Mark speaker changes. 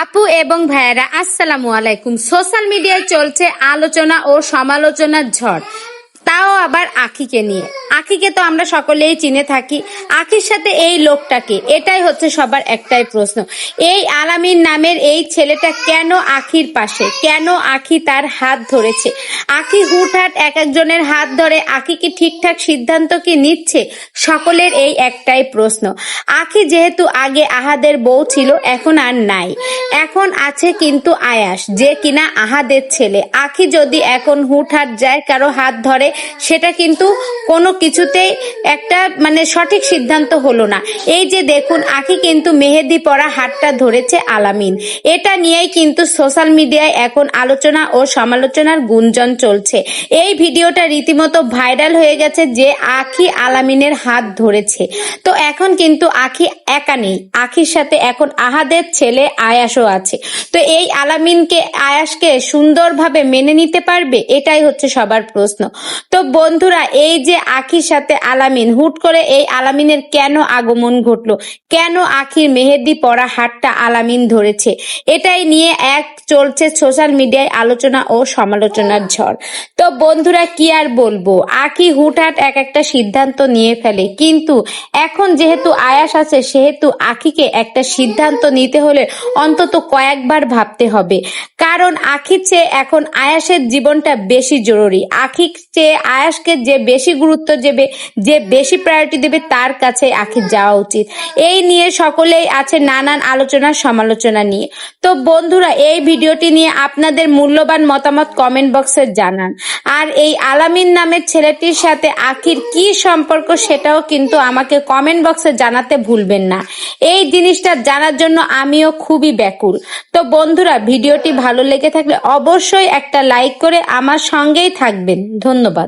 Speaker 1: আপু এবং ভাইয়েরা আসসালামু আলাইকুম। সোশ্যাল মিডিয়ায় চলছে আলোচনা ও সমালোচনার ঝড়, তাও আবার আখিকে নিয়ে। আখিকে তো আমরা সকলেই চিনে থাকি। আখির সাথে এই লোকটাকে, এটাই হচ্ছে সবার একটাই প্রশ্ন। এই আলামিন নামের এই ছেলেটা কেন আখির পাশে, কেন আখি তার হাত ধরেছে? আখি হুটহাট এক একজনের হাত ধরে, আখি কি ঠিকঠাক সিদ্ধান্ত কি নিচ্ছে? সকলের এই একটাই প্রশ্ন। আখি যেহেতু আগে আহাদের বউ ছিল, এখন আর নাই, এখন আছে কিন্তু আয়াস, যে কিনা আহাদের ছেলে। আখি যদি এখন হুটহাট যায় কারো হাত ধরে, সেটা কিন্তু কোনো কিছুতেই একটা সঠিক সিদ্ধান্ত হলো না। এই যে দেখুন, আখি কিন্তু মেহেদি পরা হাতটা ধরেছে আলামিন। এটা নিয়েই কিন্তু সোশ্যাল মিডিয়ায় এখন আলোচনা ও সমালোচনার গুঞ্জন চলছে। এই ভিডিওটা রীতিমতো ভাইরাল হয়ে গেছে যে আখি আলামিনের হাত ধরেছে। তো এখন কিন্তু আখি একা নেই, আখির সাথে এখন আহাদের ছেলে আয়াসও আছে। তো এই আলামিনকে, আয়াসকে সুন্দরভাবে মেনে নিতে পারবে? এটাই হচ্ছে সবার প্রশ্ন। তো বন্ধুরা, এই যে আখির সাথে আলামিন, হুট করে এই আলামিনের কেন আগমন ঘটলো, কেন আখির মেহেদি পরা হাতটা আলামিন ধরেছে, এটাই নিয়ে এক চলছে সোশ্যাল মিডিয়ায় আলোচনা ও সমালোচনার ঝড়। তো বন্ধুরা, কি আর বলবো, আখি হুটহাট এক একটা সিদ্ধান্ত নিয়ে ফেলে, কিন্তু এখন যেহেতু আয়াস আছে, সেহেতু আখিকে একটা সিদ্ধান্ত নিতে হলে অন্তত কয়েকবার ভাবতে হবে। কারণ আখির চেয়ে এখন আয়াসের জীবনটা বেশি জরুরি। আখির চেয়ে আয়াসকে যে বেশি গুরুত্ব দেবে, যে বেশি প্রায়োরিটি দেবে, তার কাছে আখির যাওয়া উচিত। এই নিয়ে সকলেই আছে নানান আলোচনা সমালোচনা নিয়ে। তো বন্ধুরা, এই ভিডিওটি নিয়ে আপনাদের মূল্যবান মতামত কমেন্ট বক্সে জানান। আর এই আলামিন নামের ছেলেটির সাথে আখির কি সম্পর্ক, সেটাও কিন্তু আমাকে কমেন্ট বক্সে জানাতে ভুলবেন না। এই জিনিসটা জানার জন্য আমিও খুবই ব্যাকুল। তো বন্ধুরা, ভিডিওটি ভালো লেগে থাকলে অবশ্যই একটা লাইক করে আমার সঙ্গেই থাকবেন। ধন্যবাদ।